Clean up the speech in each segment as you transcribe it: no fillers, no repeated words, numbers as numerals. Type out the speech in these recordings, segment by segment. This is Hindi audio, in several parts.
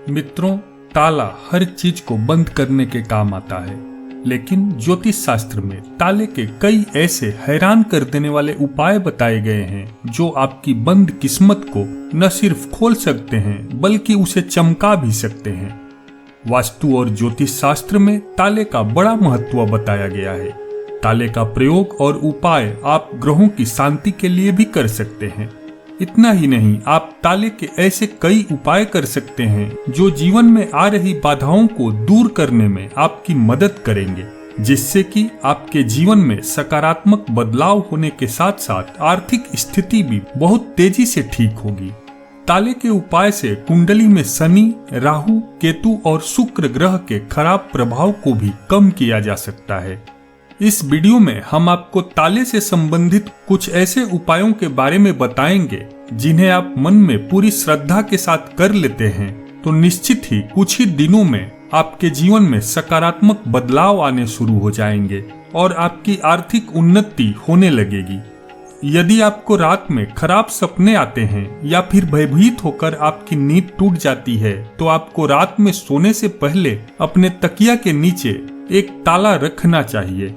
मित्रों, ताला हर चीज को बंद करने के काम आता है, लेकिन ज्योतिष शास्त्र में ताले के कई ऐसे हैरान कर देने वाले उपाय बताए गए हैं जो आपकी बंद किस्मत को न सिर्फ खोल सकते हैं बल्कि उसे चमका भी सकते हैं। वास्तु और ज्योतिष शास्त्र में ताले का बड़ा महत्व बताया गया है। ताले का प्रयोग और उपाय आप ग्रहों की शांति के लिए भी कर सकते हैं। इतना ही नहीं, आप ताले के ऐसे कई उपाय कर सकते हैं जो जीवन में आ रही बाधाओं को दूर करने में आपकी मदद करेंगे, जिससे कि आपके जीवन में सकारात्मक बदलाव होने के साथ साथ आर्थिक स्थिति भी बहुत तेजी से ठीक होगी। ताले के उपाय से कुंडली में शनि, राहु, केतु और शुक्र ग्रह के खराब प्रभाव को भी कम किया जा सकता है। इस वीडियो में हम आपको ताले से संबंधित कुछ ऐसे उपायों के बारे में बताएंगे जिन्हें आप मन में पूरी श्रद्धा के साथ कर लेते हैं तो निश्चित ही कुछ ही दिनों में आपके जीवन में सकारात्मक बदलाव आने शुरू हो जाएंगे और आपकी आर्थिक उन्नति होने लगेगी। यदि आपको रात में खराब सपने आते हैं या फिर भयभीत होकर आपकी नींद टूट जाती है तो आपको रात में सोने से पहले अपने तकिया के नीचे एक ताला रखना चाहिए।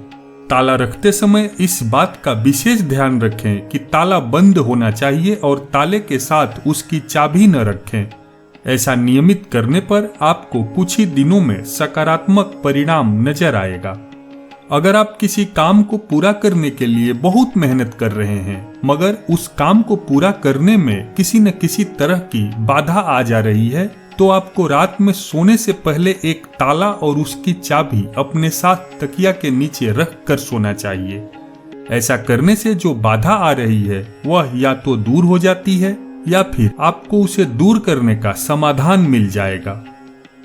ताला रखते समय इस बात का विशेष ध्यान रखें कि ताला बंद होना चाहिए और ताले के साथ उसकी चाबी न रखें। ऐसा नियमित करने पर आपको कुछ ही दिनों में सकारात्मक परिणाम नजर आएगा। अगर आप किसी काम को पूरा करने के लिए बहुत मेहनत कर रहे हैं मगर उस काम को पूरा करने में किसी न किसी तरह की बाधा आ जा रही है तो आपको रात में सोने से पहले एक ताला और उसकी चाबी अपने साथ तकिया के नीचे रख कर सोना चाहिए। ऐसा करने से जो बाधा आ रही है वह या तो दूर हो जाती है या फिर आपको उसे दूर करने का समाधान मिल जाएगा।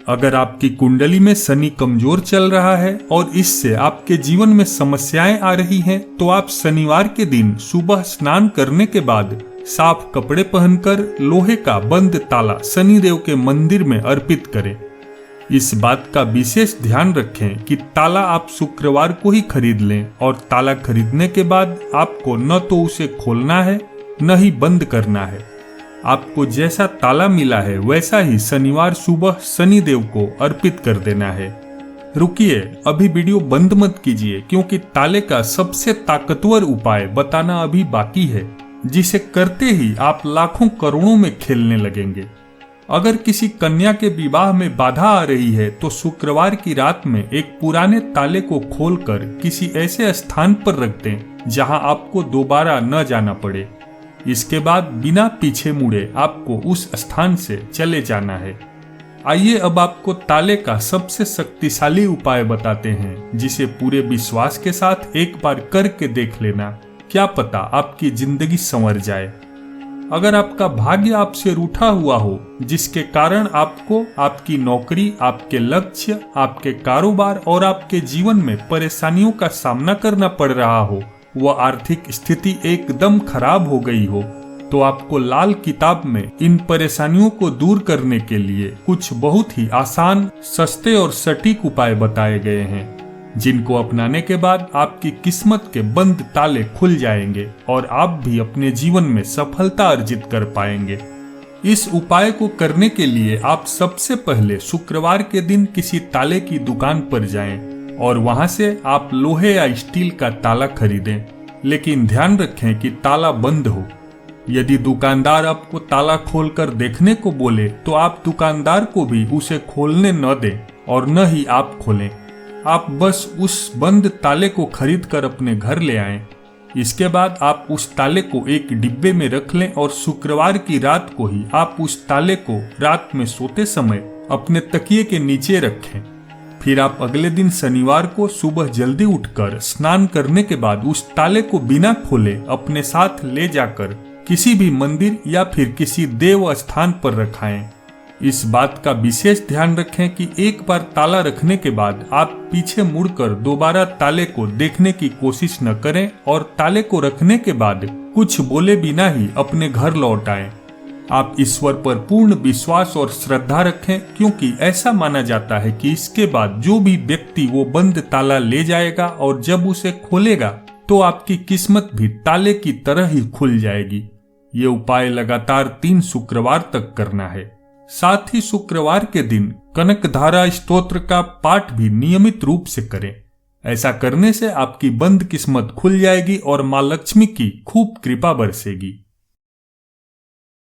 अगर आपकी कुंडली में शनि कमजोर चल रहा है और इससे आपके जीवन में समस्याएं आ रही हैं, तो आप शनिवार के दिन सुबह स्नान करने के बाद साफ कपड़े पहनकर लोहे का बंद ताला शनिदेव के मंदिर में अर्पित करें। इस बात का विशेष ध्यान रखें कि ताला आप शुक्रवार को ही खरीद लें और ताला खरीदने के बाद आपको न तो उसे खोलना है न ही बंद करना है। आपको जैसा ताला मिला है वैसा ही शनिवार सुबह शनिदेव को अर्पित कर देना है। रुकिए, अभी वीडियो बंद मत कीजिए क्योंकि ताले का सबसे ताकतवर उपाय बताना अभी बाकी है, जिसे करते ही आप लाखों करोड़ों में खेलने लगेंगे। अगर किसी कन्या के विवाह में बाधा आ रही है तो शुक्रवार की रात में एक पुराने ताले को खोलकर किसी ऐसे स्थान पर रख दें जहां आपको दोबारा न जाना पड़े। इसके बाद बिना पीछे मुड़े आपको उस स्थान से चले जाना है। आइए अब आपको ताले का सबसे शक्तिशाली उपाय बताते हैं जिसे पूरे विश्वास के साथ एक बार करके देख लेना, क्या पता आपकी जिंदगी संवर जाए। अगर आपका भाग्य आपसे रूठा हुआ हो जिसके कारण आपको आपकी नौकरी, आपके लक्ष्य, आपके कारोबार और आपके जीवन में परेशानियों का सामना करना पड़ रहा हो, वह आर्थिक स्थिति एकदम खराब हो गई हो, तो आपको लाल किताब में इन परेशानियों को दूर करने के लिए कुछ बहुत ही आसान, सस्ते और सटीक उपाय बताए गए हैं जिनको अपनाने के बाद आपकी किस्मत के बंद ताले खुल जाएंगे और आप भी अपने जीवन में सफलता अर्जित कर पाएंगे। इस उपाय को करने के लिए आप सबसे पहले शुक्रवार के दिन किसी ताले की दुकान पर जाएं और वहां से आप लोहे या स्टील का ताला खरीदें, लेकिन ध्यान रखें कि ताला बंद हो। यदि दुकानदार आपको ताला खोलकर देखने को बोले तो आप दुकानदार को भी उसे खोलने न दें और न ही आप खोलें। आप बस उस बंद ताले को खरीद कर अपने घर ले आएं। इसके बाद आप उस ताले को एक डिब्बे में रख लें और शुक्रवार की रात को ही आप उस ताले को रात में सोते समय अपने तकिए के नीचे रखें। फिर आप अगले दिन शनिवार को सुबह जल्दी उठकर स्नान करने के बाद उस ताले को बिना खोले अपने साथ ले जाकर किसी भी मंदिर या फिर किसी देव स्थान पर रखाएं। इस बात का विशेष ध्यान रखें कि एक बार ताला रखने के बाद आप पीछे मुड़कर दोबारा ताले को देखने की कोशिश न करें और ताले को रखने के बाद कुछ बोले बिना ही अपने घर लौट आएं। आप ईश्वर पर पूर्ण विश्वास और श्रद्धा रखें क्योंकि ऐसा माना जाता है कि इसके बाद जो भी व्यक्ति वो बंद ताला ले जाएगा और जब उसे खोलेगा तो आपकी किस्मत भी ताले की तरह ही खुल जाएगी। ये उपाय लगातार 3 शुक्रवार तक करना है। साथ ही शुक्रवार के दिन कनकधारा स्तोत्र का पाठ भी नियमित रूप से करें। ऐसा करने से आपकी बंद किस्मत खुल जाएगी और मां लक्ष्मी की खूब कृपा बरसेगी।